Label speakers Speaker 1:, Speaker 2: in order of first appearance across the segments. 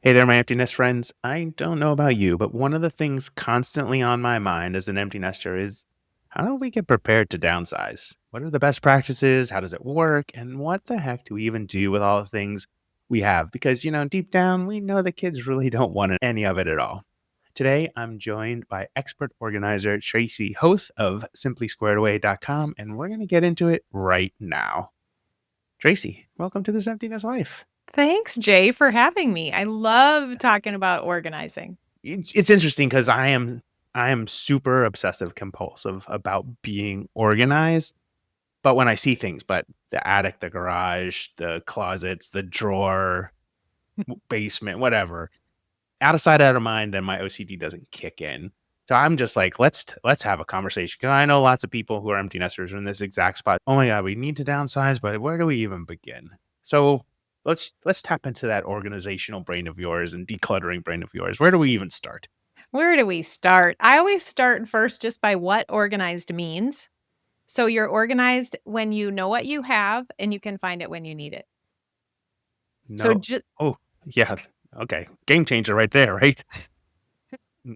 Speaker 1: Hey there, my empty nest friends. I don't know about you, but one of the things constantly on my mind as an empty nester is how do we get prepared to downsize? What are the best practices? How does it work? And what the heck do we even do with all the things we have? Because, deep down, we know the kids really don't want any of it at all. Today, I'm joined by expert organizer Tracy Hoth of simplysquaredaway.com, and we're going to get into it right now. Tracy, welcome to this empty nest life.
Speaker 2: Thanks, Jay, for having me. I love talking about organizing.
Speaker 1: It's interesting because I am super obsessive compulsive about being organized, but when I see things, but the attic, the garage, the closets, the drawer, basement, whatever, out of sight, out of mind, then my OCD doesn't kick in. So I'm just like, let's have a conversation because I know lots of people who are empty nesters are in this exact spot. Oh my god, we need to downsize, but where do we even begin? So let's tap into that organizational brain of yours and decluttering brain of yours. Where do we even start?
Speaker 2: Where do we start? I always start first just by what organized means. So you're organized when you know what you have and you can find it when you need it. So
Speaker 1: No.
Speaker 2: ju-
Speaker 1: Oh, yeah. Okay. Game changer right there, right?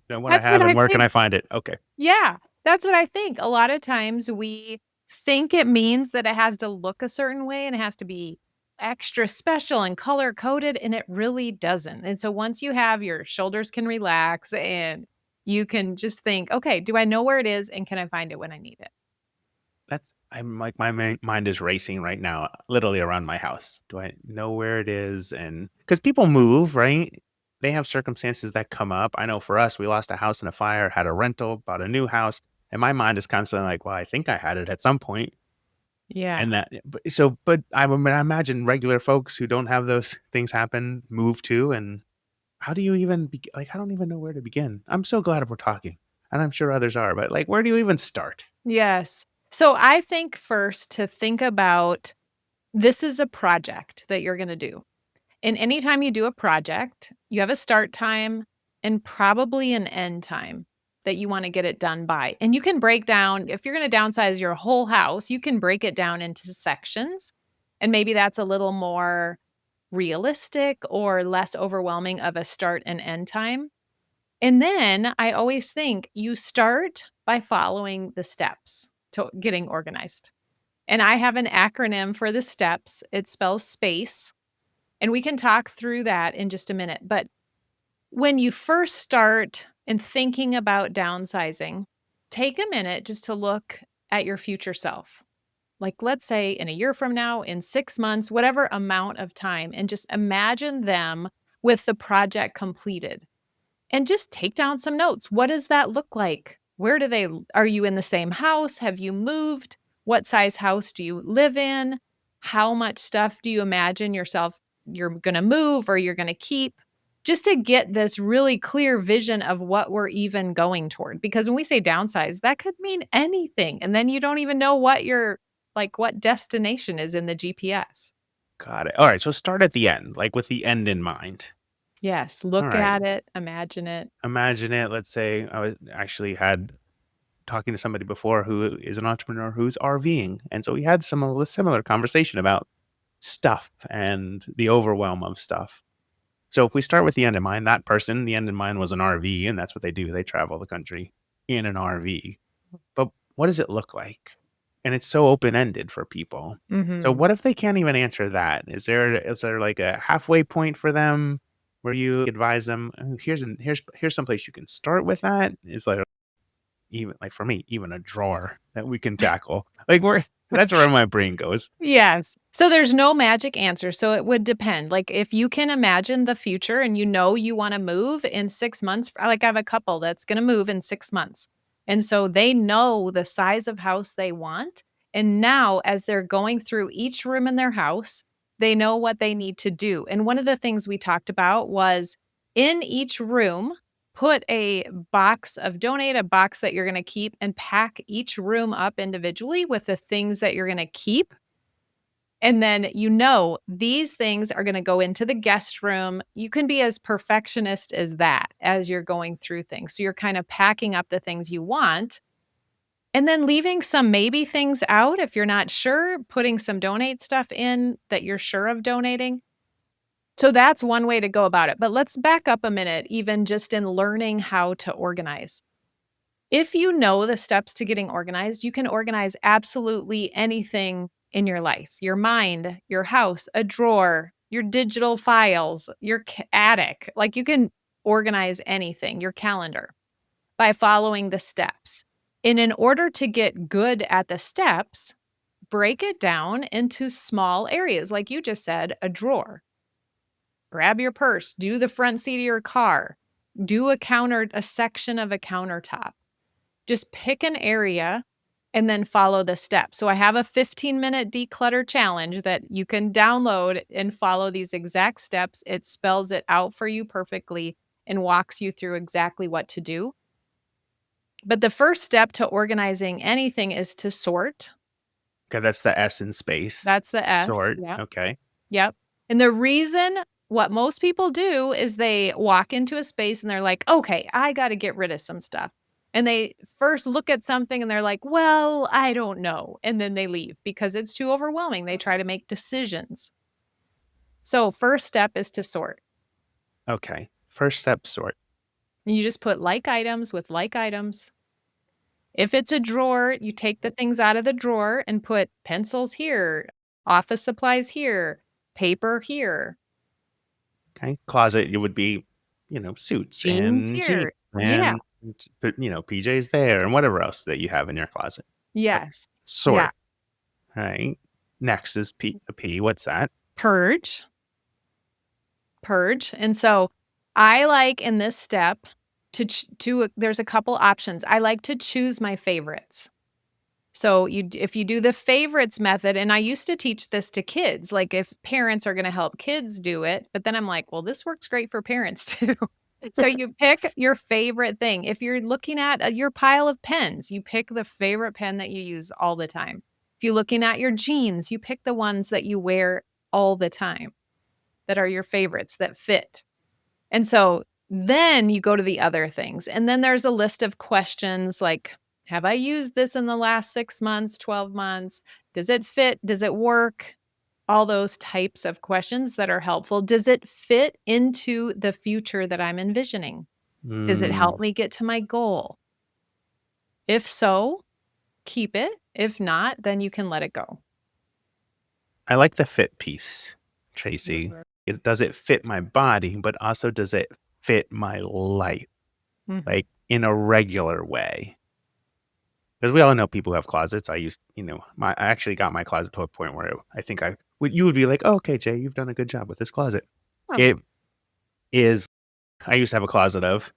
Speaker 1: Know what I
Speaker 2: that's what
Speaker 1: have and
Speaker 2: I
Speaker 1: where can
Speaker 2: think.
Speaker 1: I find it? Okay.
Speaker 2: Yeah, that's what I think. A lot of times we think it means that it has to look a certain way and it has to be extra special and color coded, and it really doesn't. And so once you have your shoulders can relax and you can just think, okay, do I know where it is and can I find it when I need it?
Speaker 1: I'm like, mind is racing right now, literally around my house. Do I know where it is? And because people move, right? They have circumstances that come up. I know for us, we lost a house in a fire, had a rental, bought a new house. And my mind is constantly like, well, I think I had it at some point.
Speaker 2: Yeah.
Speaker 1: And but I imagine regular folks who don't have those things happen move too. And how do you even like, I don't even know where to begin. I'm so glad we're talking, and I'm sure others are, but, like, where do you even start?
Speaker 2: Yes. So I think first to think about this is a project that you're going to do. And anytime you do a project, you have a start time and probably an end time that you want to get it done by. And you can break down, if you're going to downsize your whole house, you can break it down into sections. And maybe that's a little more realistic or less overwhelming of a start and end time. And then I always think you start by following the steps to getting organized. And I have an acronym for the steps. It spells space, and we can talk through that in just a minute. But when you first start in thinking about downsizing, take a minute just to look at your future self. Like, let's say in a year from now, in 6 months, whatever amount of time, and just imagine them with the project completed and just take down some notes. What does that look like? Where do they, are you in the same house? Have you moved? What size house do you live in? How much stuff do you imagine yourself you're going to move or you're going to keep? Just to get this really clear vision of what we're even going toward. Because when we say downsize, that could mean anything. And then you don't even know what your, like, what destination is in the GPS.
Speaker 1: Got it. Alright, so start at the end, like, with the end in mind.
Speaker 2: Yes. Look
Speaker 1: Alright,
Speaker 2: at it, imagine it.
Speaker 1: imagine it, let's say I was actually had talking to somebody before who is an entrepreneur who's RVing, and so we had some of a similar conversation about stuff and the overwhelm of stuff. So if we start with the end in mind, that person, the end in mind was an RV, and that's what they do, they travel the country in an RV. But what does it look like? And it's so open-ended for people. So
Speaker 2: Hmm.
Speaker 1: what if they can't even answer that? Is there like a halfway point for them where you advise them, "Oh, here's some place you can start with that." Is like even like for me, even a drawer that we can tackle. Like where that's where my brain goes.
Speaker 2: Yes. So there's no magic answer. So it would depend. Like if you can imagine the future and you know you want to move in 6 months, like I have a couple that's going to move in 6 months. And so they know the size of house they want. And now, as they're going through each room in their house, they know what they need to do. And one of the things we talked about was in each room, put a box of donate, a box that you're going to keep, and pack each room up individually with the things that you're going to keep, and then you know these things are gonna go into the guest room. You can be as perfectionist as that as you're going through things. So you're kind of packing up the things you want and then leaving some maybe things out if you're not sure, putting some donate stuff in that you're sure of donating. So that's one way to go about it. But let's back up a minute, even just in learning how to organize. If you know the steps to getting organized, you can organize absolutely anything in your life, your mind, your house, a drawer, your digital files, your attic. Like you can organize anything, your calendar, by following the steps. And in order to get good at the steps, break it down into small areas. Like you just said, a drawer. Grab your purse, do the front seat of your car, do a section of a countertop. Just pick an area and then follow the steps. So I have a 15-minute declutter challenge that you can download and follow these exact steps. It spells it out for you perfectly and walks you through exactly what to do. But the first step to organizing anything is to sort.
Speaker 1: Okay, that's the S in space.
Speaker 2: That's the S.
Speaker 1: Sort,
Speaker 2: Yep.
Speaker 1: okay.
Speaker 2: Yep. And the reason what most people do is they walk into a space and they're like, okay, I got to get rid of some stuff. And they first look at something and they're like, well, I don't know. And then they leave because it's too overwhelming. They try to make decisions. So, first step is to sort.
Speaker 1: Okay. First step, sort.
Speaker 2: You just put like items with like items. If it's a drawer, you take the things out of the drawer and put pencils here, office supplies here, paper here,
Speaker 1: Okay. Closet, it would be, suits
Speaker 2: jeans
Speaker 1: and jeans
Speaker 2: here. Yeah.
Speaker 1: and, PJs there and whatever else that you have in your closet. Okay.
Speaker 2: Yes. Yeah.
Speaker 1: Sort. All right. Next is P. What's that?
Speaker 2: Purge. Purge. And so I like in this step to there's a couple options. I like to choose my favorites. So if you do the favorites method, and I used to teach this to kids, like if parents are going to help kids do it, but then I'm like, well, this works great for parents too. So you pick your favorite thing. If you're looking at your pile of pens, you pick the favorite pen that you use all the time. If you're looking at your jeans, you pick the ones that you wear all the time that are your favorites that fit. And so then you go to the other things. And then there's a list of questions like, have I used this in the last 6 months, 12 months? Does it fit? Does it work? All those types of questions that are helpful. Does it fit into the future that I'm envisioning? Does it
Speaker 1: Mm,
Speaker 2: help me get to my goal? If so, keep it. If not, then you can let it go.
Speaker 1: I like the fit piece, Tracy. Does it fit my body, but also does it fit my life,
Speaker 2: Mhm.
Speaker 1: like in a regular way? Because we all know people who have closets. I actually got my closet to a point where I think you would be like, oh, okay, Jay, you've done a good job with this closet.
Speaker 2: Oh,
Speaker 1: It is, I used to have a closet of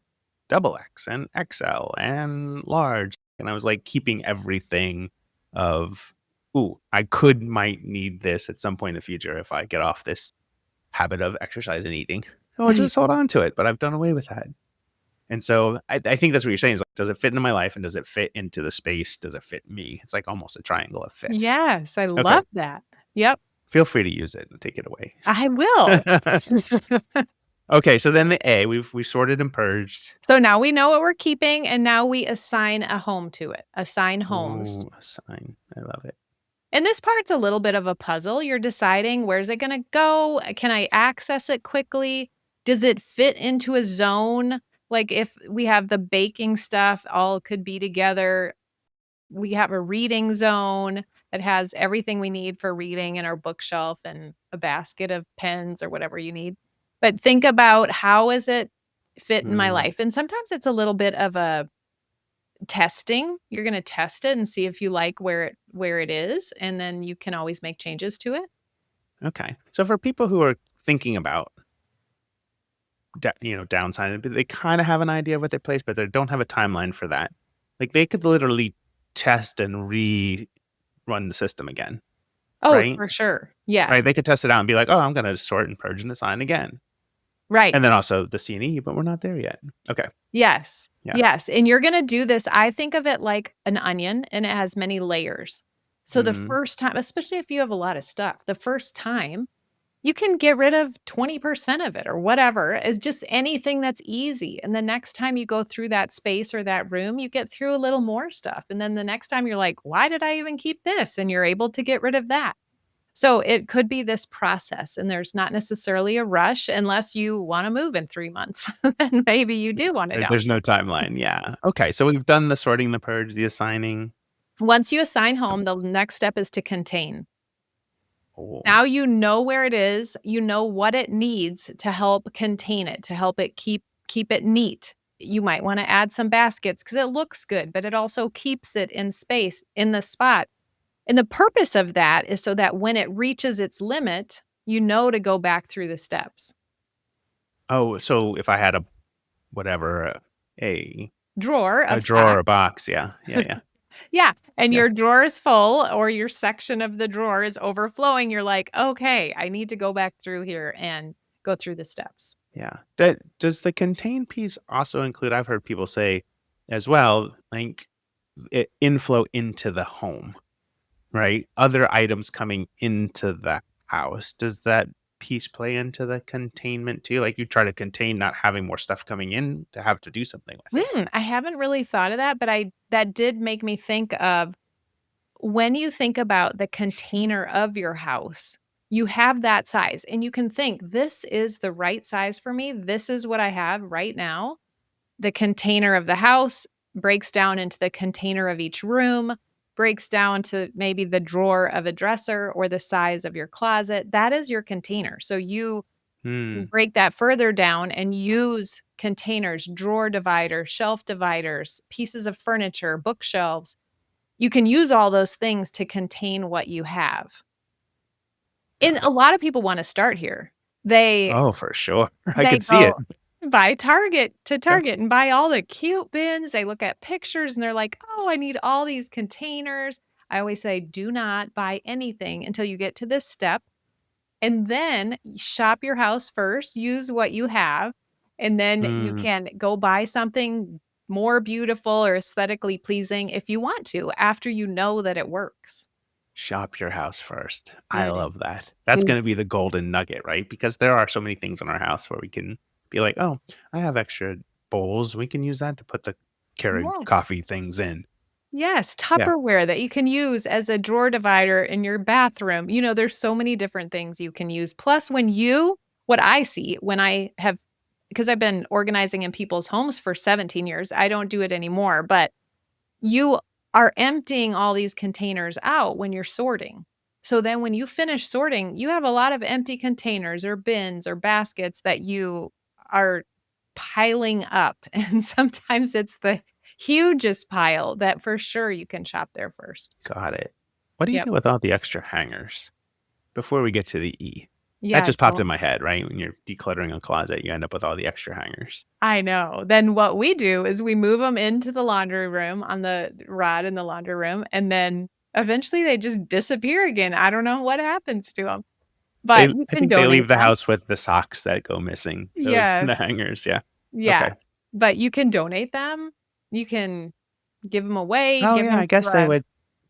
Speaker 1: double X and XL and large. And I was like keeping everything of, ooh, might need this at some point in the future if I get off this habit of exercise and eating. Oh, just hold on to it. But I've done away with that. And so I think that's what you're saying is like, does it fit into my life and does it fit into the space? Does it fit me? It's like almost a triangle of fit.
Speaker 2: yes, I
Speaker 1: Okay.
Speaker 2: love that. Yep,
Speaker 1: Feel free to use it and take it away.
Speaker 2: I will.
Speaker 1: Okay. So then the A, we sorted and purged.
Speaker 2: So now we know what we're keeping, and now we assign a home to it, assign homes.
Speaker 1: Ooh, a sign. I love it.
Speaker 2: And this part's a little bit of a puzzle. You're deciding where's it going to go? Can I access it quickly? Does it fit into a zone? Like if we have the baking stuff, all could be together. We have a reading zone that has everything we need for reading in our bookshelf and a basket of pens or whatever you need. But think about how is it fit in my
Speaker 1: Mm,
Speaker 2: life? And sometimes it's a little bit of a testing. You're gonna test it and see if you like where it is, and then you can always make changes to it.
Speaker 1: okay. So for people who are thinking about, downsizing, but they kind of have an idea of what they place, but they don't have a timeline for that. Like they could literally test and rerun the system again,
Speaker 2: Oh,
Speaker 1: right?
Speaker 2: for sure. Yes.
Speaker 1: Right? They could test it out and be like, "Oh, I'm gonna sort and purge and assign again."
Speaker 2: Right.
Speaker 1: And then also the C&E, but we're not there yet. Okay.
Speaker 2: Yes.
Speaker 1: Yeah.
Speaker 2: Yes, and you're gonna do this I think of it like an onion, and it has many layers. So the
Speaker 1: Mm,
Speaker 2: first time especially if you have a lot of stuff, the first time, you can get rid of 20% of it or whatever. It's just anything that's easy, and the next time you go through that space or that room, you get through a little more stuff, and then the next time you're like, "Why did I even keep this?" And you're able to get rid of that. So it could be this process, and there's not necessarily a rush unless you wanna move in 3 months. Then maybe you do wanna
Speaker 1: There's no
Speaker 2: downsize.
Speaker 1: timeline, yeah. Okay, so we've done the sorting, the purge, the assigning.
Speaker 2: Once you assign home,
Speaker 1: Um,
Speaker 2: the next step is to contain.
Speaker 1: oh,
Speaker 2: Now you know where it is, you know what it needs to help contain it, to help it keep it neat. You might wanna add some baskets because it looks good, but it also keeps it in space, in the spot. And the purpose of that is so that when it reaches its limit, you know to go back through the steps.
Speaker 1: oh, so if I had a whatever, a
Speaker 2: Drawer
Speaker 1: a
Speaker 2: of
Speaker 1: drawer or
Speaker 2: socks.
Speaker 1: a box, yeah, yeah, yeah,
Speaker 2: Yeah, and
Speaker 1: yeah,
Speaker 2: your drawer is full or your section of the drawer is overflowing, you're like, "Okay, I need to go back through here and go through the steps."
Speaker 1: yeah. That does the contain piece also include I've heard people say as well, like, inflow into the home, right? Other items coming into the house. Does that piece play into the containment too? Like, you try to contain not having more stuff coming in to have to do something with it.
Speaker 2: I haven't really thought of that, but I that did make me think of when you think about the container of your house, you have that size and you can think, "This is the right size for me. This is what I have right now." The container of the house breaks down into the container of each room, breaks down to maybe the drawer of a dresser or the size of your closet. That is your container. So you
Speaker 1: Hmm,
Speaker 2: break that further down and use containers, drawer dividers, shelf dividers, pieces of furniture, bookshelves. You can use all those things to contain what you have. And
Speaker 1: got
Speaker 2: a
Speaker 1: it.
Speaker 2: lot of people wanna start here. They
Speaker 1: Oh, for sure. I
Speaker 2: they
Speaker 1: could see
Speaker 2: go
Speaker 1: it.
Speaker 2: buy Target to
Speaker 1: Yeah.
Speaker 2: Target and buy all the cute bins. They look at pictures and they're like, "Oh, I need all these containers." I always say, "Do not buy anything until you get to this step, and then shop your house first, use what you have, and then you
Speaker 1: Mm,
Speaker 2: can go buy something more beautiful or aesthetically pleasing if you want to after you know that it works."
Speaker 1: shop your house first. I
Speaker 2: Mm.
Speaker 1: love that. That's
Speaker 2: Mm.
Speaker 1: gonna be the golden nugget, right? Because there are so many things in our house where we can be like, "Oh, I have extra bowls. We can use that to put the Keurig
Speaker 2: Yes.
Speaker 1: coffee things in."
Speaker 2: Yes,
Speaker 1: Yeah.
Speaker 2: Tupperware that you can use as a drawer divider in your bathroom. You know, there's so many different things you can use. Plus, what I see when I have, because I've been organizing in people's homes for 17 years, I don't do it anymore, but you are emptying all these containers out when you're sorting. So then when you finish sorting, you have a lot of empty containers or bins or baskets that you are piling up. And sometimes it's the hugest pile that for sure you can shop there first.
Speaker 1: Got it. What do you
Speaker 2: Yep.
Speaker 1: do with all the extra hangers? Before we get to the E. That
Speaker 2: Yeah,
Speaker 1: just popped
Speaker 2: don't
Speaker 1: in my head, right? When you're decluttering a closet, you end up with all the extra hangers.
Speaker 2: I know. Then what we do is we move them into the laundry room on the rod in the laundry room, and then eventually they just disappear again. I don't know what happens to them, but you
Speaker 1: I
Speaker 2: can
Speaker 1: think they
Speaker 2: donate
Speaker 1: leave the
Speaker 2: them.
Speaker 1: house with the socks that go missing, those the
Speaker 2: Yes.
Speaker 1: hangers, yeah.
Speaker 2: Yeah,
Speaker 1: Okay.
Speaker 2: but you can donate them. You can give them away,
Speaker 1: Oh,
Speaker 2: give
Speaker 1: yeah,
Speaker 2: them
Speaker 1: I
Speaker 2: to
Speaker 1: guess they
Speaker 2: a
Speaker 1: would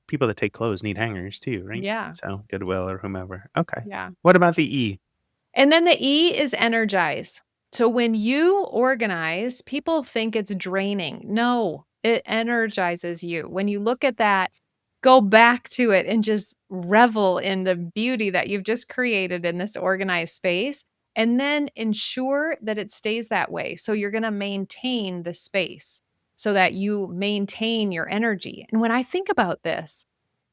Speaker 1: people that take clothes need hangers too, right?
Speaker 2: yeah,
Speaker 1: So, Goodwill or whomever. Okay.
Speaker 2: yeah.
Speaker 1: What about the E?
Speaker 2: And then the E is energize. So when you organize, people think it's draining. No, it energizes you. When you look at that, go back to it and just revel in the beauty that you've just created in this organized space. And then ensure that it stays that way. So you're going to maintain the space so that you maintain your energy. And when I think about this,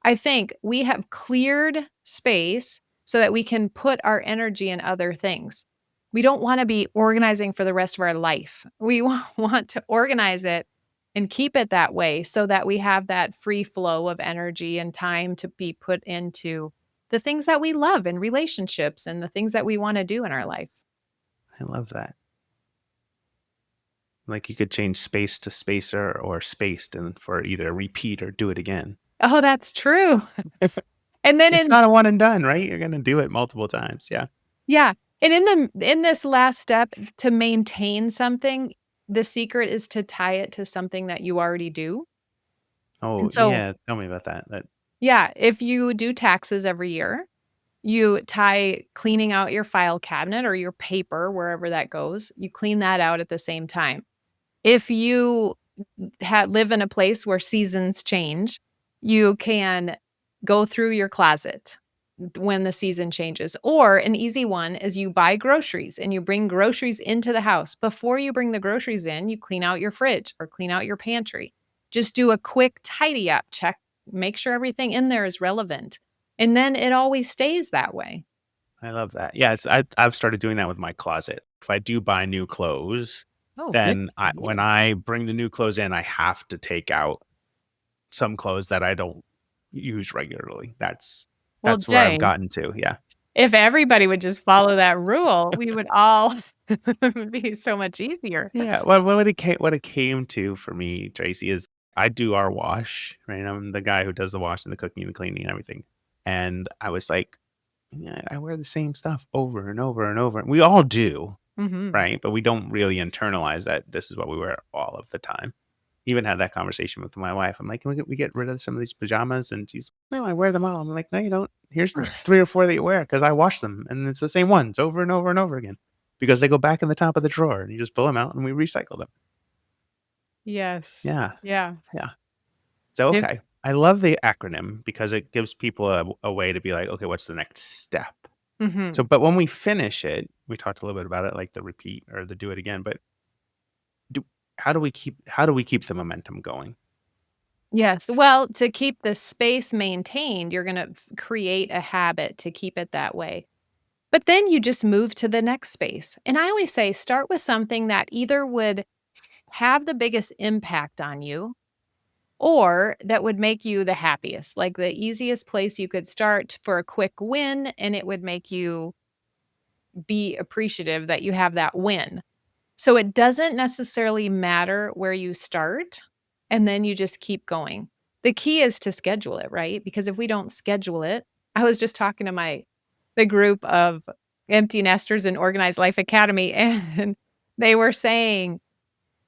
Speaker 2: I think we have cleared space so that we can put our energy in other things. We don't want to be organizing for the rest of our life. We want to organize it and keep it that way so that we have that free flow of energy and time to be put into the things that we love in relationships and the things that we want to do in our life.
Speaker 1: I love that. Like, you could change space to spacer or spaced and for either repeat or do it again.
Speaker 2: Oh, that's true. And then
Speaker 1: It's
Speaker 2: in
Speaker 1: not a one and done, right? You're gonna do it multiple times, yeah.
Speaker 2: yeah, and in this last step to maintain something, the secret is to tie it to something that you already do.
Speaker 1: Oh,
Speaker 2: And so,
Speaker 1: yeah, tell me about that. That
Speaker 2: yeah, if you do taxes every year, you tie cleaning out your file cabinet or your paper, wherever that goes, you clean that out at the same time. If you live in a place where seasons change, you can go through your closet. when the season changes. Or an easy one is you buy groceries and you bring groceries into the house. Before you bring the groceries in, you clean out your fridge or clean out your pantry. Just do a quick tidy up, check, make sure everything in there is relevant. And then it always stays that way.
Speaker 1: I love that. Yeah, I've started doing that with my closet. If I do buy new clothes,
Speaker 2: Oh, good
Speaker 1: then
Speaker 2: for
Speaker 1: when
Speaker 2: you.
Speaker 1: I bring the new clothes in, I have to take out some clothes that I don't use regularly.
Speaker 2: Well,
Speaker 1: That's where I've
Speaker 2: Jay,
Speaker 1: gotten to. Yeah.
Speaker 2: if everybody would just follow that rule, we would all it would be so much easier.
Speaker 1: Yeah. What it came to for me, Tracy, is I do our wash, right? I'm the guy who does the washing, the cooking, the cleaning, and everything. And I was like, yeah, I wear the same stuff over and over and over. We all do,
Speaker 2: Mhm.
Speaker 1: right? But we don't really internalize that this is what we wear all of the time. Even had that conversation with my wife. I'm like, "Can we get rid of some of these pajamas?" And she's, "No, I wear them all." I'm like, "No, you don't. Here's the 3 or 4 that you wear because I wash them, and it's the same ones over and over and over again because they go back in the top of the drawer, and you just pull them out, and we recycle them."
Speaker 2: Yes.
Speaker 1: Yeah,
Speaker 2: Yeah.
Speaker 1: yeah. So,
Speaker 2: If
Speaker 1: okay. I love the acronym because it gives people a way to be like, "Okay, what's the next step?" So,
Speaker 2: Mhm.
Speaker 1: but when we finish it, we talked a little bit about it, like the repeat or the do it again, but do how do we keep the momentum going?
Speaker 2: Yes. Well, to keep the space maintained, you're gonna create a habit to keep it that way. But then you just move to the next space. And I always say start with something that either would have the biggest impact on you or that would make you the happiest, like the easiest place you could start for a quick win, and it would make you be appreciative that you have that win. So it doesn't necessarily matter where you start, and then you just keep going. The key is to schedule it, right? Because if we don't schedule it, I was just talking to the group of empty nesters in Organized Life Academy, and they were saying,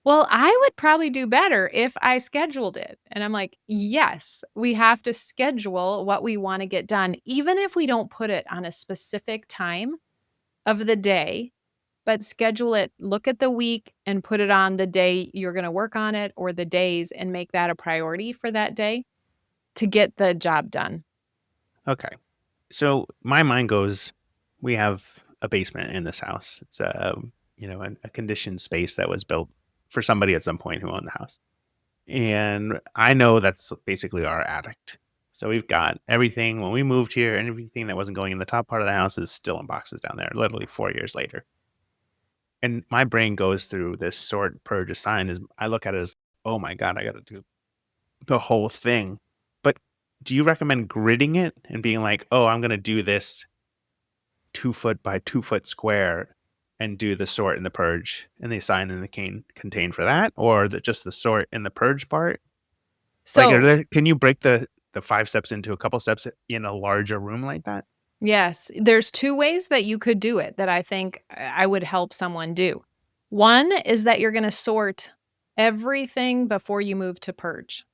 Speaker 2: "Well, I would probably do better if I scheduled it." And I'm like, "Yes, we have to schedule what we want to get done, even if we don't put it on a specific time of the day, but schedule it. Look at the week and put it on the day you're gonna work on it or the days and make that a priority for that day to get the job done."
Speaker 1: Okay. So my mind goes, we have a basement in this house. It's a conditioned space that was built for somebody at some point who owned the house. And I know that's basically our attic. So we've got everything when we moved here, and everything that wasn't going in the top part of the house is still in boxes down there, literally 4 years later. And my brain goes through this sort purge assign is I look at it as, oh my God, I gotta do the whole thing. But do you recommend gridding it and being like, oh, I'm gonna do this 2 foot by 2 foot square and do the sort and the purge and the assign and the contain for that, or just the sort and the purge part? Like,
Speaker 2: So,
Speaker 1: can you break the 5 steps into a couple steps in a larger room like that?
Speaker 2: yes, there's 2 ways that you could do it that I think I would help someone do. One is that you're gonna sort everything before you move to purge.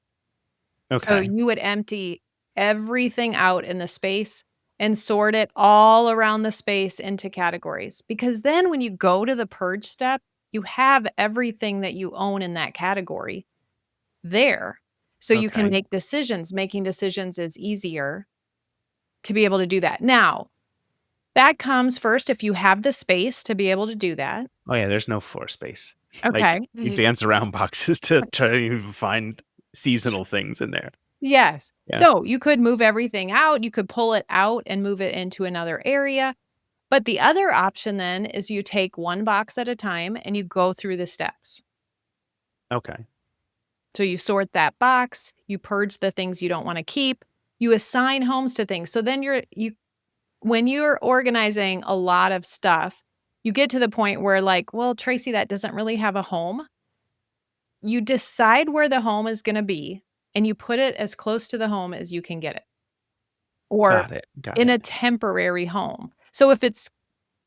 Speaker 2: So
Speaker 1: Okay,
Speaker 2: you would empty everything out in the space and sort it all around the space into categories. Because then when you go to the purge step, you have everything that you own in that category there. So you can
Speaker 1: okay.
Speaker 2: make decisions. Making decisions is easier to be able to do that. Now, that comes first if you have the space to be able to do that.
Speaker 1: Oh, yeah, there's no floor space. Like,
Speaker 2: Okay.
Speaker 1: you dance around boxes to try to even find seasonal things in there.
Speaker 2: Yes.
Speaker 1: Yeah,
Speaker 2: So you could move everything out. You could pull it out and move it into another area. But the other option then is you take one box at a time and you go through the steps.
Speaker 1: okay,
Speaker 2: So you sort that box, you purge the things you don't want to keep, you assign homes to things. So then you when you're organizing a lot of stuff, you get to the point where like, well, Tracy, that doesn't really have a home. You decide where the home is going to be and you put it as close to the home as you can get it or
Speaker 1: got
Speaker 2: in
Speaker 1: it.
Speaker 2: a temporary home. So if it's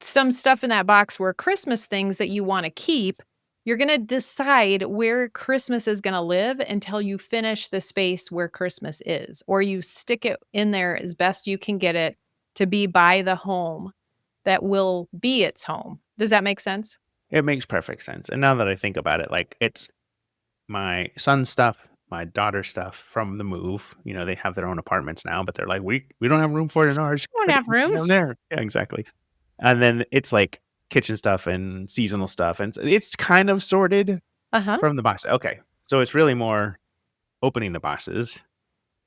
Speaker 2: some stuff in that box were Christmas things that you wanna keep, you're gonna decide where Christmas is gonna live until you finish the space where Christmas is, or you stick it in there as best you can get it to be by the home that will be its home. Does that make sense?
Speaker 1: It makes perfect sense, and now that I think about it, like, it's my son's stuff, my daughter's stuff from the move. You know, they have their own apartments now, but they're like, we don't have room for it in ours.
Speaker 2: Don't
Speaker 1: Put
Speaker 2: have
Speaker 1: it
Speaker 2: room.
Speaker 1: down there. Yeah, exactly. And then it's like kitchen stuff and seasonal stuff, and it's kind of sorted
Speaker 2: Uh-huh.
Speaker 1: from the box. Okay, so it's really more opening the boxes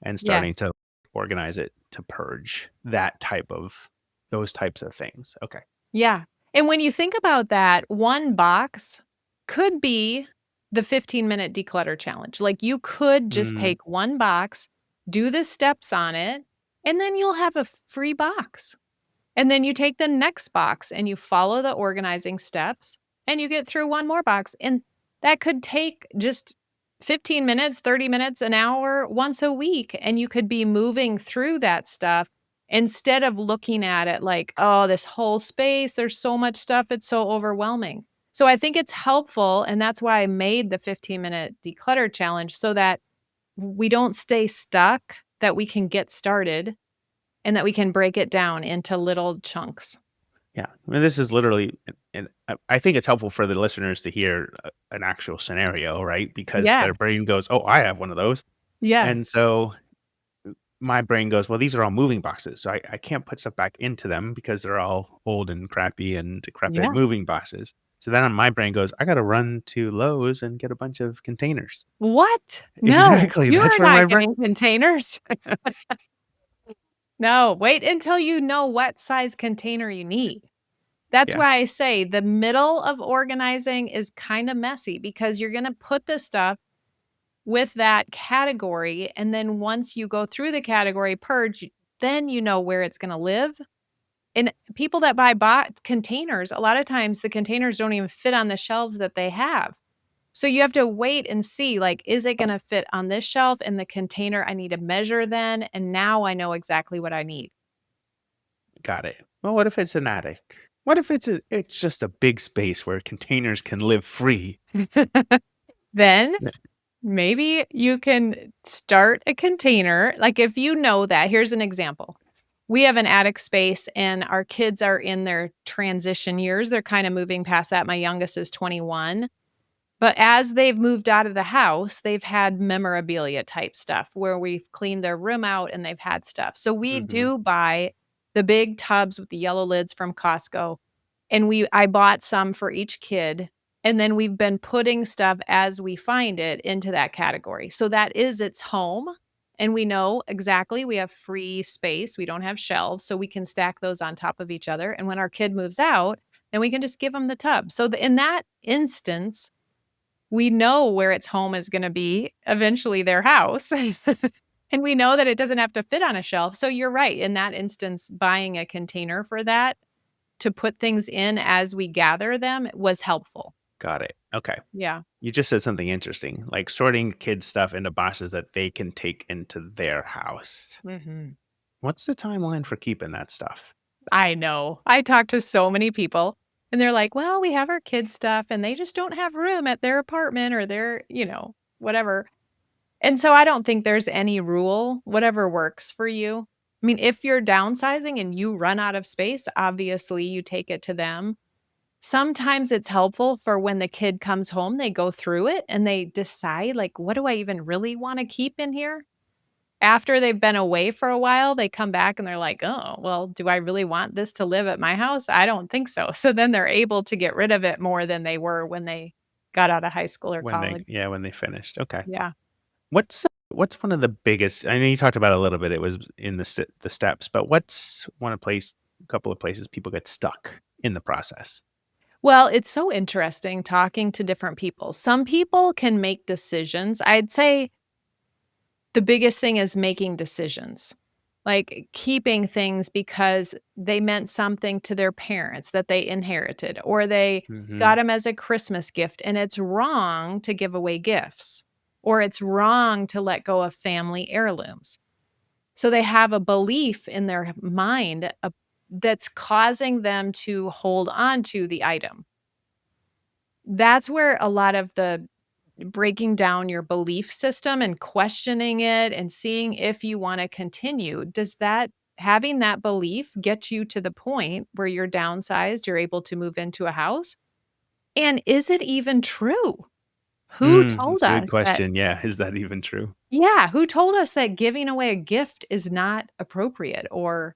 Speaker 1: and
Speaker 2: Yeah.
Speaker 1: starting to organize it to purge that type of those types of things. Okay.
Speaker 2: Yeah. And when you think about that, one box could be the 15-minute declutter challenge. Like you could just
Speaker 1: Mm,
Speaker 2: take one box, do the steps on it, and then you'll have a free box. And then you take the next box and you follow the organizing steps and you get through one more box. And that could take just 15 minutes, 30 minutes, an hour once a week. And you could be moving through that stuff instead of looking at it like, oh, this whole space, there's so much stuff. It's so overwhelming. So I think it's helpful. And that's why I made the 15-minute declutter challenge so that we don't stay stuck, that we can get started and that we can break it down into little chunks.
Speaker 1: yeah. I mean, this is literally, and I think it's helpful for the listeners to hear an actual scenario, right? Because
Speaker 2: Yeah.
Speaker 1: their brain goes, "Oh, I have one of those,"
Speaker 2: Yeah.
Speaker 1: and so my brain goes, "Well, these are all moving boxes, so I can't put stuff back into them because they're all old and crappy and decrepit
Speaker 2: Yeah.
Speaker 1: moving boxes." So then my brain goes, "I got to run to Lowe's and get a bunch of containers."
Speaker 2: What? No,
Speaker 1: Exactly.
Speaker 2: you
Speaker 1: That's
Speaker 2: are
Speaker 1: where my
Speaker 2: not
Speaker 1: brain.
Speaker 2: getting containers. No, wait until you know what size container you need. That's
Speaker 1: Yeah.
Speaker 2: why I say the middle of organizing is kind of messy because you're going to put the stuff with that category. And then once you go through the category purge, then you know where it's going to live. And people that buy bought containers, a lot of times the containers don't even fit on the shelves that they have. So you have to wait and see, like, is it going to fit on this shelf in the container? I need to measure then. And now I know exactly what I need.
Speaker 1: Got it. Well, what if it's an attic? What if it's just a big space where containers can live free?
Speaker 2: Then
Speaker 1: Yeah.
Speaker 2: maybe you can start a container. Like, if you know that, here's an example. We have an attic space and our kids are in their transition years. They're kind of moving past that. My youngest is 21. But as they've moved out of the house, they've had memorabilia type stuff where we've cleaned their room out and they've had stuff. So we
Speaker 1: Mhm.
Speaker 2: do buy the big tubs with the yellow lids from Costco. And I bought some for each kid. And then we've been putting stuff as we find it into that category. So that is its home. And we know exactly we have free space. We don't have shelves. So we can stack those on top of each other. And when our kid moves out, then we can just give them the tub. So in that instance, we know where its home is gonna be, eventually their house. And we know that it doesn't have to fit on a shelf. So you're right. In that instance, buying a container for that to put things in as we gather them was helpful.
Speaker 1: Got it. Okay.
Speaker 2: Yeah.
Speaker 1: You just said something interesting, like sorting kids' stuff into boxes that they can take into their house.
Speaker 2: Mhm.
Speaker 1: What's the timeline for keeping that stuff?
Speaker 2: I know. I talk to so many people and they're like, "Well, we have our kids' stuff and they just don't have room at their apartment or their, whatever." And so I don't think there's any rule, whatever works for you. I mean, if you're downsizing and you run out of space, obviously you take it to them. Sometimes it's helpful for when the kid comes home, they go through it and they decide, like, what do I even really want to keep in here? After they've been away for a while, they come back and they're like, oh, well, do I really want this to live at my house? I don't think so. So then they're able to get rid of it more than they were when they got out of high school or
Speaker 1: When
Speaker 2: college.
Speaker 1: when they finished. Okay.
Speaker 2: Yeah.
Speaker 1: What's one of the biggest, I know you talked about it a little bit, it was in the steps, but what's one of place a couple of places people get stuck in the process?
Speaker 2: Well, it's so interesting talking to different people. Some people can make decisions. I'd say the biggest thing is making decisions, like keeping things because they meant something to their parents that they inherited, or they got
Speaker 1: Mhm.
Speaker 2: them as a Christmas gift. And it's wrong to give away gifts, or it's wrong to let go of family heirlooms. So they have a belief in their mind that's causing them to hold on to the item. That's where a lot of the breaking down your belief system and questioning it and seeing if you wanna continue, does that having that belief get you to the point where you're downsized, you're able to move into a house? And is it even true? Who told
Speaker 1: That's a good
Speaker 2: us that
Speaker 1: question. Yeah, is that even true?
Speaker 2: Yeah, who told us that giving away a gift is not appropriate or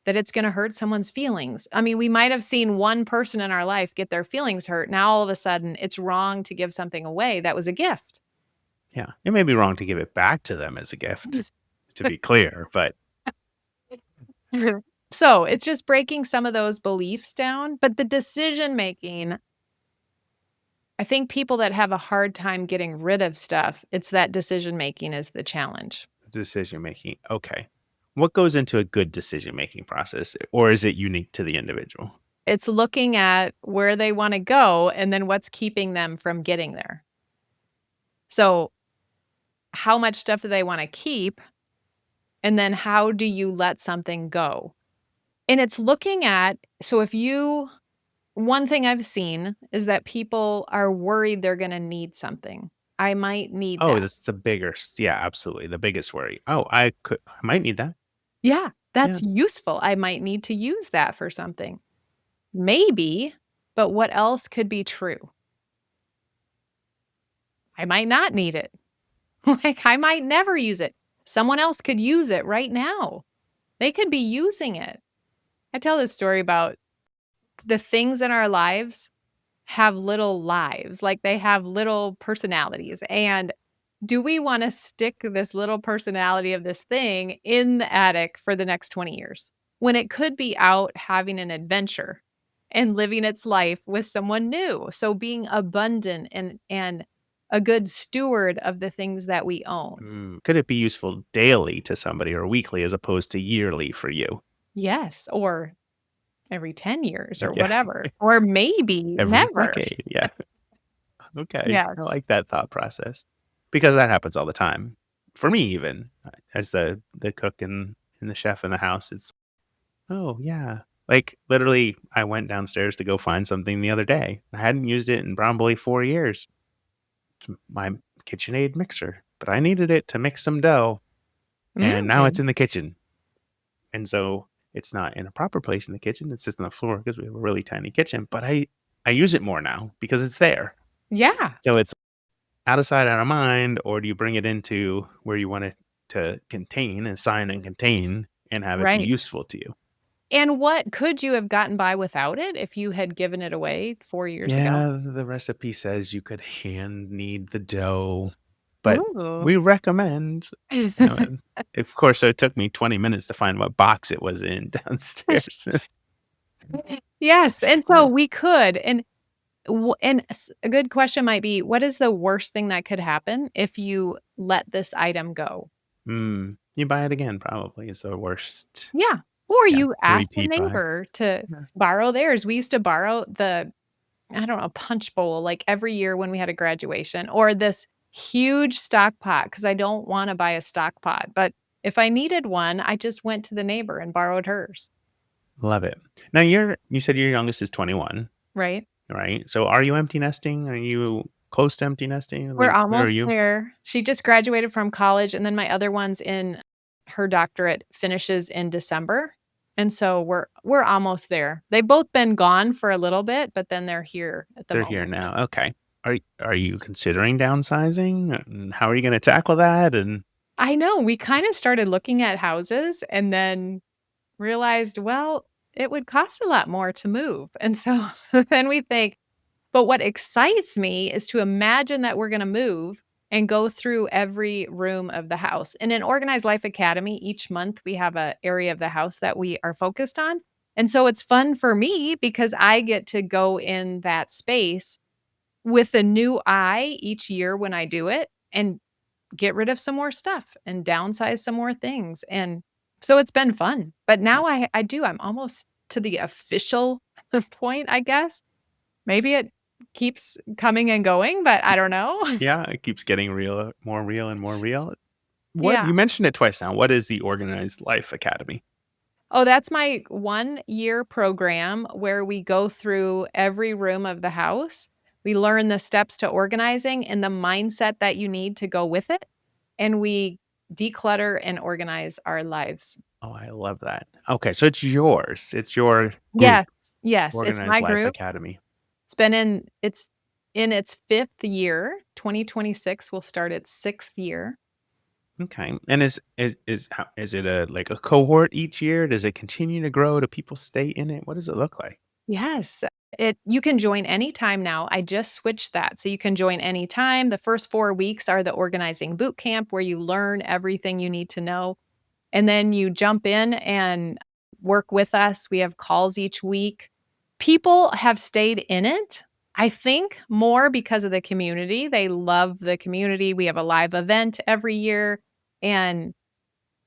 Speaker 2: that it's gonna hurt someone's feelings? I mean, we might have seen one person in our life get their feelings hurt. Now all of a sudden, it's wrong to give something away that was a gift.
Speaker 1: Yeah, it may be wrong to give it back to them as a gift, to be clear, but
Speaker 2: So, it's just breaking some of those beliefs down, but the decision making, I think people that have a hard time getting rid of stuff, it's that decision making is the challenge.
Speaker 1: decision making. Okay. What goes into a good decision making process, or is it unique to the individual?
Speaker 2: It's looking at where they wanna go and then what's keeping them from getting there. So, how much stuff do they wanna keep, and then how do you let something go? And it's looking at so if you one thing I've seen is that people are worried they're gonna need something. I might need
Speaker 1: Oh,
Speaker 2: that.
Speaker 1: that's the biggest. Yeah, absolutely. The biggest worry. Oh, I might need that.
Speaker 2: Yeah,
Speaker 1: Yeah.
Speaker 2: that's useful. I might need to use that for something. Maybe, but what else could be true? I might not need it. Like, I might never use it. Someone else could use it right now. They could be using it. I tell this story about the things in our lives have little lives, like, they have little personalities, and do we wanna stick this little personality of this thing in the attic for the next 20 years when it could be out having an adventure and living its life with someone new? So being abundant and a good steward of the things that we own.
Speaker 1: Could it be useful daily to somebody or weekly as opposed to yearly for you?
Speaker 2: Yes, or every 10 years or
Speaker 1: Yeah.
Speaker 2: whatever, or maybe
Speaker 1: Every
Speaker 2: never.
Speaker 1: decade. Yeah. Okay. I
Speaker 2: Yes.
Speaker 1: like that thought process because that happens all the time. For me, even as the cook and the chef in the house, it's oh yeah. Like literally, I went downstairs to go find something the other day. I hadn't used it in probably 4 years. It's my KitchenAid mixer, but I needed it to mix some dough, and now it's
Speaker 2: Mm,
Speaker 1: in the kitchen. And so it's not in a proper place in the kitchen. It's just on the floor because we have a really tiny kitchen. But I use it more now because it's there.
Speaker 2: yeah,
Speaker 1: So it's out of sight, out of mind, or do you bring it into where you want it to contain, assign and contain, and have it be
Speaker 2: right.
Speaker 1: useful to you?
Speaker 2: And what could you have gotten by without it if you had given it away 4 years ago?
Speaker 1: Yeah, the recipe says you could hand knead the dough, but
Speaker 2: Ooh.
Speaker 1: we recommend, and of course, so it took me 20 minutes to find what box it was in downstairs.
Speaker 2: Yes, and so
Speaker 1: Yeah.
Speaker 2: we could, and a good question might be, what is the worst thing that could happen if you let this item go?
Speaker 1: You buy it again, probably is the worst.
Speaker 2: Yeah, or
Speaker 1: Yeah,
Speaker 2: you ask a
Speaker 1: repeat buy.
Speaker 2: neighbor to
Speaker 1: Yeah.
Speaker 2: borrow theirs. We used to borrow the I don't know, punch bowl, like, every year when we had a graduation, or this huge stock pot because I don't wanna buy a stock pot, but if I needed one, I just went to the neighbor and borrowed hers,
Speaker 1: Love it. Now you said your youngest is 21,
Speaker 2: right?
Speaker 1: right? So are you empty nesting? Are you close to empty nesting?
Speaker 2: We're
Speaker 1: Like, where are
Speaker 2: almost
Speaker 1: you?
Speaker 2: there. She just graduated from college, and then my other one's in her doctorate finishes in December, and so we're almost there. They've both been gone for a little bit, but then they're here at the
Speaker 1: They're here
Speaker 2: moment.
Speaker 1: now. Okay. Are you considering downsizing? And how are you gonna tackle that? And
Speaker 2: I know, we kinda started looking at houses and then realized, well, it would cost a lot more to move, and so then we think, but what excites me is to imagine that we're gonna move and go through every room of the house. In an Organized Life Academy, each month we have a area of the house that we are focused on, and so it's fun for me because I get to go in that space with a new eye each year when I do it and get rid of some more stuff and downsize some more things, and so it's been fun. But now I'm almost to the official point, I guess. Maybe it keeps coming and going, but I don't know.
Speaker 1: yeah, it keeps getting real, more real and more real. What
Speaker 2: Yeah.
Speaker 1: you mentioned it twice now. What is the Organized Life Academy?
Speaker 2: Oh, that's my one-year program where we go through every room of the house. We learn the steps to organizing and the mindset that you need to go with it, and we declutter and organize our lives.
Speaker 1: Oh, I love that. Okay, so it's yours. It's your group,
Speaker 2: Yes, yes, it's
Speaker 1: Organized
Speaker 2: my
Speaker 1: Life
Speaker 2: group.
Speaker 1: Academy.
Speaker 2: It's been in it's in its 5th year. 2026 will start its 6th year.
Speaker 1: Okay. And is it a like a cohort each year? Does it continue to grow? Do people stay in it? What does it look like?
Speaker 2: Yes. You can join anytime now. I just switched that. So you can join anytime. The first 4 weeks are the organizing boot camp where you learn everything you need to know. And then you jump in and work with us. We have calls each week. People have stayed in it, I think, more because of the community. They love the community. We have a live event every year, and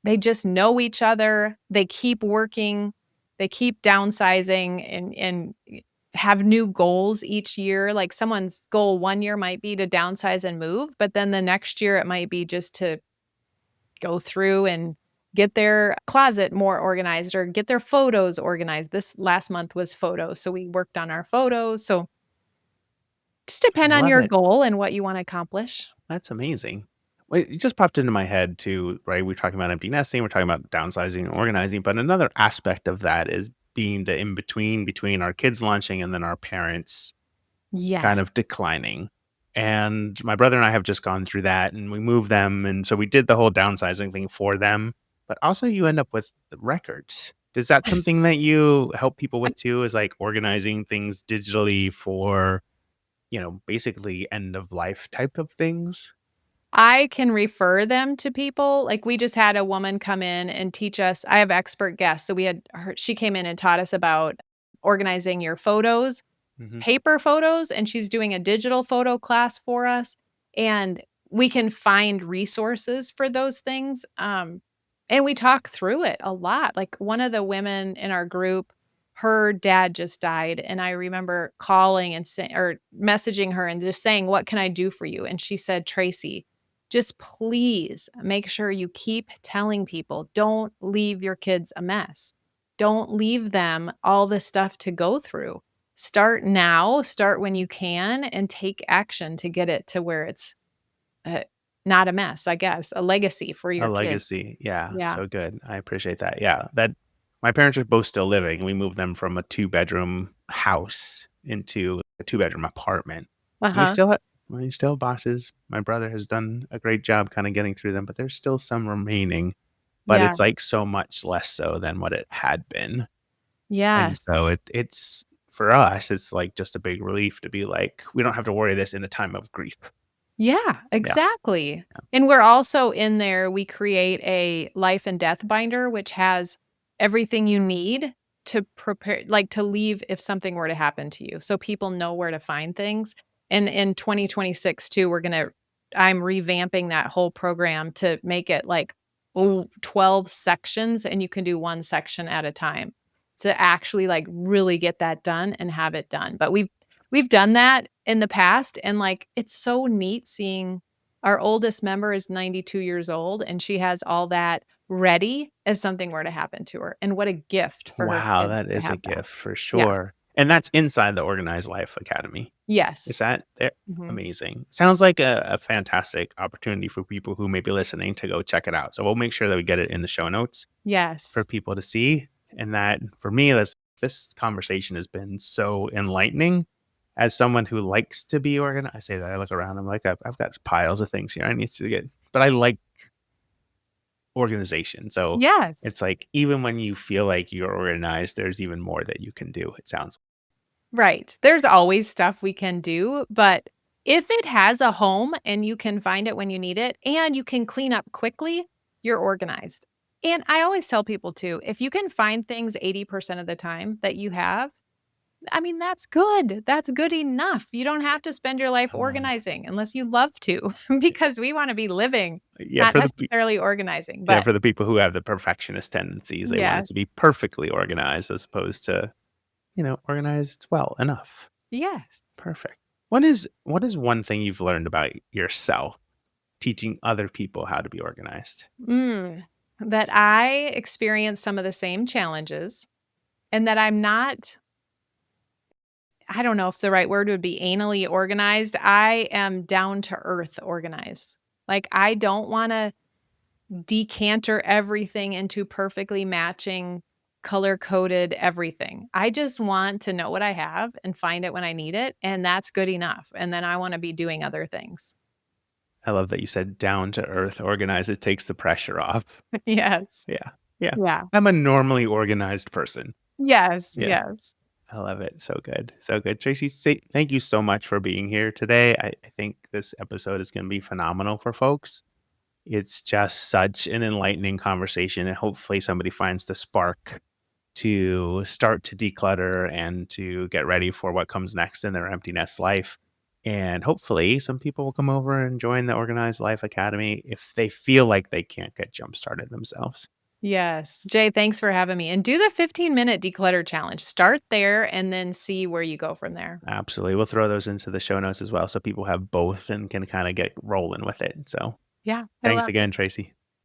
Speaker 2: they just know each other. They keep working. They keep downsizing and have new goals each year. Like someone's goal one year might be to downsize and move, but then the next year it might be just to go through and get their closet more organized or get their photos organized. This last month was photos, so we worked on our photos. So just
Speaker 1: I
Speaker 2: depend on
Speaker 1: love
Speaker 2: your
Speaker 1: it.
Speaker 2: goal and what you want to accomplish.
Speaker 1: That's amazing. Wait, it just popped into my head too, right? We're talking about empty nesting, we're talking about downsizing and organizing, but another aspect of that is being the in between our kids launching and then our parents
Speaker 2: Yeah.
Speaker 1: kind of declining. And my brother and I have just gone through that and we moved them. And so we did the whole downsizing thing for them. But also, you end up with the records. Is that something that you help people with too? Is like organizing things digitally for, basically end of life type of things?
Speaker 2: I can refer them to people. Like we just had a woman come in and teach us. I have expert guests. So we had her, she came in and taught us about organizing your photos,
Speaker 1: Hmm.
Speaker 2: paper photos, and she's doing a digital photo class for us, and we can find resources for those things, and we talk through it a lot. Like, one of the women in our group, her dad just died, and I remember calling and say or messaging her and just saying, "What can I do for you?" And she said, "Tracy, just please make sure you keep telling people, don't leave your kids a mess. Don't leave them all this stuff to go through. Start now, start when you can, and take action to get it to where it's, uh, not a mess, I guess, a legacy for
Speaker 1: A
Speaker 2: your kids."
Speaker 1: legacy. Yeah.
Speaker 2: Yeah.
Speaker 1: So good. I appreciate that. Yeah. That my parents are both still living. We moved them from a two-bedroom house into a two-bedroom apartment. And
Speaker 2: Uh-huh.
Speaker 1: we still have bosses. My brother has done a great job kind of getting through them, but there's still some remaining, but
Speaker 2: Yeah.
Speaker 1: it's like so much less so than what it had been. And
Speaker 2: Yes.
Speaker 1: so it's for us, it's like just a big relief to be like, we don't have to worry this in a time of grief.
Speaker 2: Yeah,
Speaker 1: Yeah.
Speaker 2: exactly. And we're also in there, we create a life and death binder, which has everything you need to prepare, like to leave if something were to happen to you. So people know where to find things. And in 2026 too, I'm revamping that whole program to make it like 12 sections, and you can do one section at a time to actually like really get that done and have it done. But we've done that in the past, and, like, it's so neat seeing our oldest member is 92 years old, and she has all that ready if something were to happen to her, and what a gift for her
Speaker 1: Wow,
Speaker 2: kids
Speaker 1: that
Speaker 2: to
Speaker 1: is a
Speaker 2: have that.
Speaker 1: gift for
Speaker 2: Yeah.
Speaker 1: sure. And that's inside the Organized Life Academy. Is
Speaker 2: Yes.
Speaker 1: that there?
Speaker 2: Mhm.
Speaker 1: Amazing. Sounds like a fantastic opportunity for people who may be listening to go check it out. So we'll make sure that we get it in the show notes for
Speaker 2: Yes.
Speaker 1: people to see. And that for me, this conversation has been so enlightening. As someone who likes to be organized, I say that I look around, I'm like, I've got piles of things here I need to get, but I like organization. So
Speaker 2: Yes.
Speaker 1: it's like even when you feel like you're organized, there's even more that you can do. It sounds
Speaker 2: Right. There's always stuff we can do, but if it has a home and you can find it when you need it and you can clean up quickly, you're organized. And I always tell people too, if you can find things 80% of the time that you have, I mean, that's good. That's good enough. You don't have to spend your life
Speaker 1: um,
Speaker 2: organizing unless you love to, because we want to be living,
Speaker 1: yeah,
Speaker 2: not necessarily organizing.
Speaker 1: yeah,
Speaker 2: But
Speaker 1: for the people who have the perfectionist tendencies, they want it
Speaker 2: yes,
Speaker 1: to be perfectly organized as opposed to, organized well enough.
Speaker 2: yes.
Speaker 1: Perfect. What is one thing you've learned about yourself teaching other people how to be organized?
Speaker 2: Mm, that I experience some of the same challenges and that I'm not, I don't know if the right word would be anally organized. I am down to earth organized. Like, I don't want to decanter everything into perfectly matching. color coded everything. I just want to know what I have and find it when I need it, and that's good enough. And then I want to be doing other things.
Speaker 1: I love that you said down to earth, organized. It takes the pressure off.
Speaker 2: Yes.
Speaker 1: Yeah. Yeah.
Speaker 2: Yeah.
Speaker 1: I'm a normally organized person.
Speaker 2: Yes.
Speaker 1: Yeah.
Speaker 2: Yes.
Speaker 1: I love it. So good. So good. Tracy, thank you so much for being here today. I think this episode is going to be phenomenal for folks. It's just such an enlightening conversation, and hopefully somebody finds the spark to start to declutter and to get ready for what comes next in their empty nest life. And hopefully some people will come over and join the Organized Life Academy if they feel like they can't get jump started themselves.
Speaker 2: Yes. Jay, thanks for having me. And do the 15-minute declutter challenge. Start there and then see where you go from there.
Speaker 1: Absolutely. We'll throw those into the show notes as well so people have both and can kind of get rolling with it. So
Speaker 2: Yeah, I
Speaker 1: thanks
Speaker 2: love it.
Speaker 1: again, Tracy.